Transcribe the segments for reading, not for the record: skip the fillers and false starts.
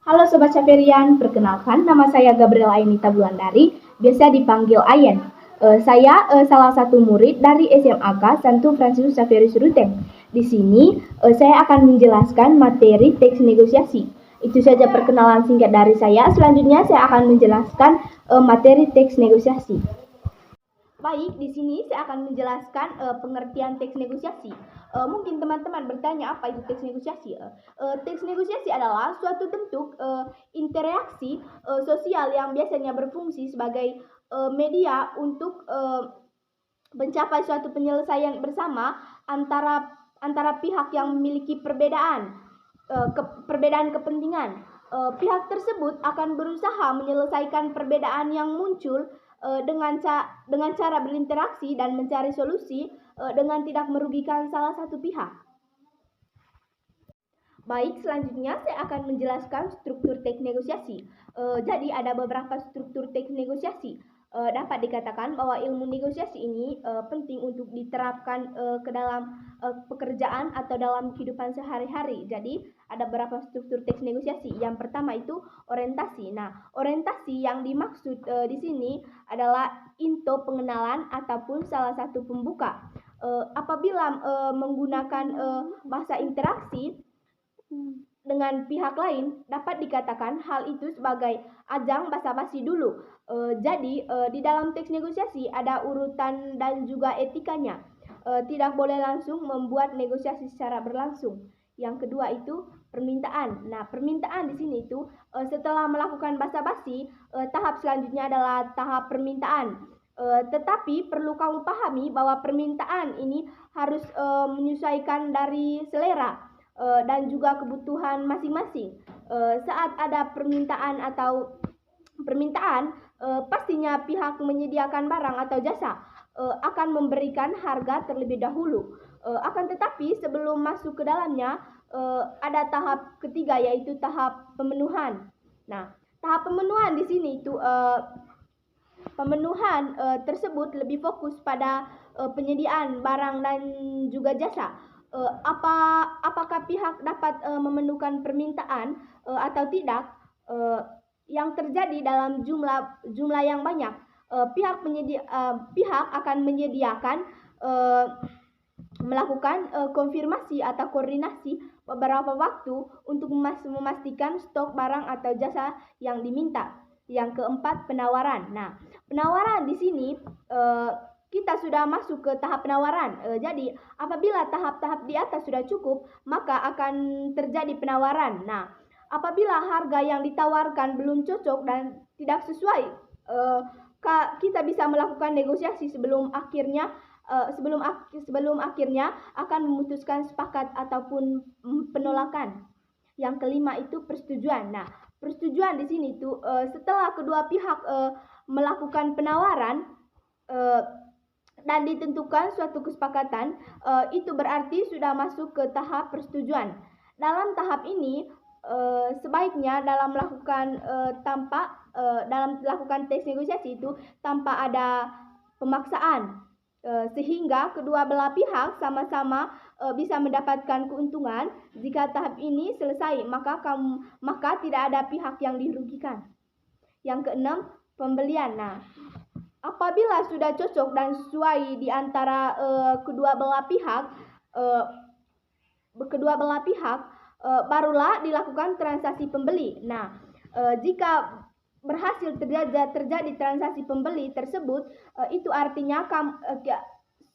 Halo Sobat Syaferian, perkenalkan nama saya Gabriela Ainita Bulandari, biasa dipanggil Ayen. Saya salah satu murid dari SMAK Santo Fransiskus Xaverius Ruteng. Di sini saya akan menjelaskan materi teks negosiasi. Itu saja perkenalan singkat dari saya. Selanjutnya saya akan menjelaskan materi teks negosiasi. Baik, di sini saya akan menjelaskan pengertian teks negosiasi. Mungkin teman-teman bertanya apa itu teks negosiasi? Teks negosiasi adalah suatu bentuk interaksi sosial yang biasanya berfungsi sebagai media untuk mencapai suatu penyelesaian bersama antara antara pihak yang memiliki perbedaan kepentingan. Pihak tersebut akan berusaha menyelesaikan perbedaan yang muncul dengan cara berinteraksi dan mencari solusi dengan tidak merugikan salah satu pihak. Baik, selanjutnya saya akan menjelaskan struktur teks negosiasi. Jadi ada beberapa struktur teks negosiasi. Dapat dikatakan bahwa ilmu negosiasi ini penting untuk diterapkan ke dalam pekerjaan atau dalam kehidupan sehari-hari. Jadi ada beberapa struktur teks negosiasi. Yang pertama itu orientasi. Nah, orientasi yang dimaksud di sini adalah into pengenalan ataupun salah satu pembuka. Apabila menggunakan bahasa interaksi dengan pihak lain, dapat dikatakan hal itu sebagai ajang basa-basi dulu. Jadi di dalam teks negosiasi ada urutan dan juga etikanya. Tidak boleh langsung membuat negosiasi secara berlangsung. Yang kedua itu permintaan. Nah, permintaan di sini itu setelah melakukan basa-basi, tahap selanjutnya adalah tahap permintaan. Tetapi perlu kamu pahami bahwa permintaan ini harus menyesuaikan dari selera dan juga kebutuhan masing-masing. Saat ada permintaan, pastinya pihak menyediakan barang atau jasa akan memberikan harga terlebih dahulu. Akan tetapi sebelum masuk ke dalamnya ada tahap ketiga, yaitu tahap pemenuhan. Nah, tahap pemenuhan di sini itu pemenuhan tersebut lebih fokus pada penyediaan barang dan juga jasa. Apakah pihak dapat memenuhkan permintaan atau tidak? Yang terjadi dalam jumlah yang banyak, pihak akan menyediakan melakukan konfirmasi atau koordinasi beberapa waktu untuk memastikan stok barang atau jasa yang diminta. Yang keempat, penawaran. Nah, penawaran di sini kita sudah masuk ke tahap penawaran. Jadi apabila tahap-tahap di atas sudah cukup, maka akan terjadi penawaran. Nah, apabila harga yang ditawarkan belum cocok dan tidak sesuai, kita bisa melakukan negosiasi sebelum akhirnya akan memutuskan sepakat ataupun penolakan. Yang kelima itu persetujuan. Nah, persetujuan di sini tuh setelah kedua pihak melakukan penawaran dan ditentukan suatu kesepakatan, itu berarti sudah masuk ke tahap persetujuan. Dalam tahap ini sebaiknya dalam melakukan teks negosiasi itu tanpa ada pemaksaan, sehingga kedua belah pihak sama-sama bisa mendapatkan keuntungan. Jika tahap ini selesai, maka tidak ada pihak yang dirugikan. Yang keenam, pembelian. Nah, apabila sudah cocok dan sesuai di antara kedua belah pihak, barulah dilakukan transaksi pembeli. Nah, jika berhasil terjadi transaksi pembeli tersebut, itu artinya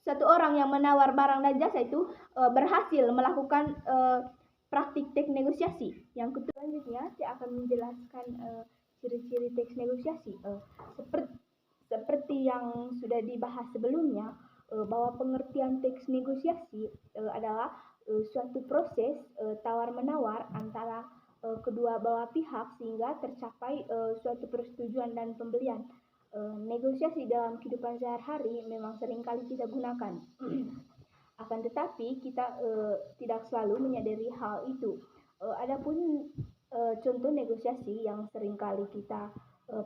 satu orang yang menawar barang dan jasa itu berhasil melakukan praktik teks negosiasi. Yang kedua, selanjutnya saya akan menjelaskan ciri-ciri teks negosiasi. Seperti yang sudah dibahas sebelumnya, bahwa pengertian teks negosiasi adalah suatu proses tawar-menawar antara kedua belah pihak sehingga tercapai suatu persetujuan dan pembelian. Negosiasi dalam kehidupan sehari-hari memang seringkali kita gunakan. Akan tetapi kita tidak selalu menyadari hal itu. Adapun contoh negosiasi yang seringkali kita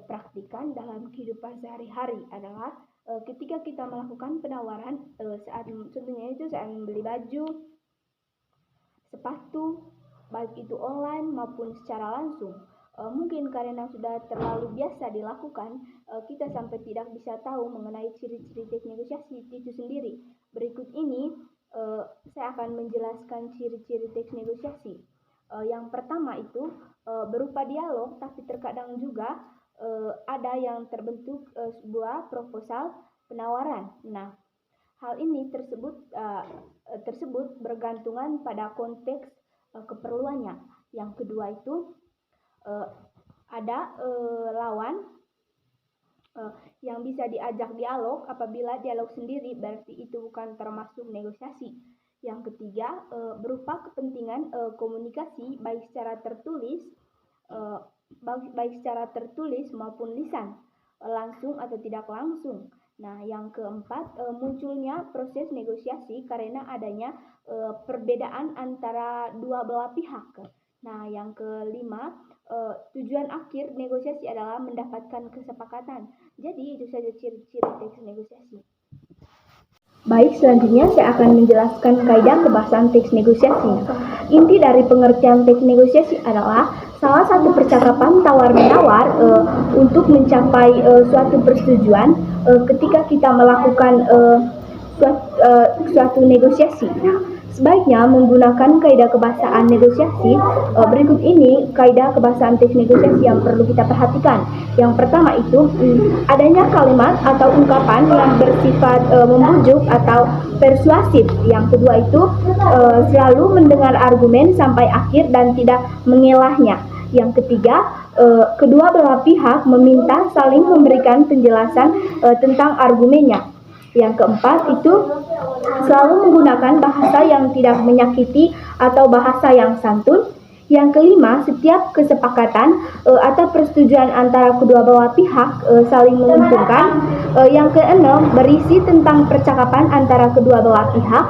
praktikan dalam kehidupan sehari-hari adalah ketika kita melakukan penawaran, contohnya itu saat membeli baju, sepatu, baik itu online maupun secara langsung. Mungkin karena sudah terlalu biasa dilakukan, kita sampai tidak bisa tahu mengenai ciri-ciri teknik negosiasi itu sendiri. Berikut ini saya akan menjelaskan ciri-ciri teknik negosiasi. Yang pertama itu berupa dialog, tapi terkadang juga ada yang terbentuk sebuah proposal penawaran. Nah, hal ini tersebut bergantungan pada konteks keperluannya. Yang kedua itu ada lawan yang bisa diajak dialog. Apabila dialog sendiri berarti itu bukan termasuk negosiasi. Yang ketiga berupa kepentingan komunikasi baik secara tertulis maupun lisan, langsung atau tidak langsung. Nah, yang keempat munculnya proses negosiasi karena adanya perbedaan antara dua belah pihak. Nah, yang kelima tujuan akhir negosiasi adalah mendapatkan kesepakatan. Jadi itu saja ciri-ciri teks negosiasi. Baik, selanjutnya saya akan menjelaskan kaidah kebahasaan teks negosiasi. Inti dari pengertian teks negosiasi adalah salah satu percakapan tawar-menawar untuk mencapai suatu persetujuan ketika kita melakukan suatu negosiasi. Nah, sebaiknya menggunakan kaidah kebahasaan negosiasi. Berikut ini kaidah kebahasaan teks negosiasi yang perlu kita perhatikan. Yang pertama itu adanya kalimat atau ungkapan yang bersifat membujuk atau persuasif. Yang kedua itu selalu mendengar argumen sampai akhir dan tidak mengelahnya. Yang ketiga, kedua belah pihak meminta saling memberikan penjelasan tentang argumennya. Yang keempat itu selalu menggunakan bahasa yang tidak menyakiti atau bahasa yang santun. Yang kelima, setiap kesepakatan atau persetujuan antara kedua belah pihak saling menguntungkan. Yang keenam, berisi tentang percakapan antara kedua belah pihak.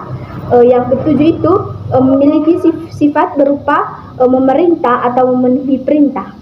Yang ketujuh itu memiliki sifat berupa memerintah atau memenuhi perintah.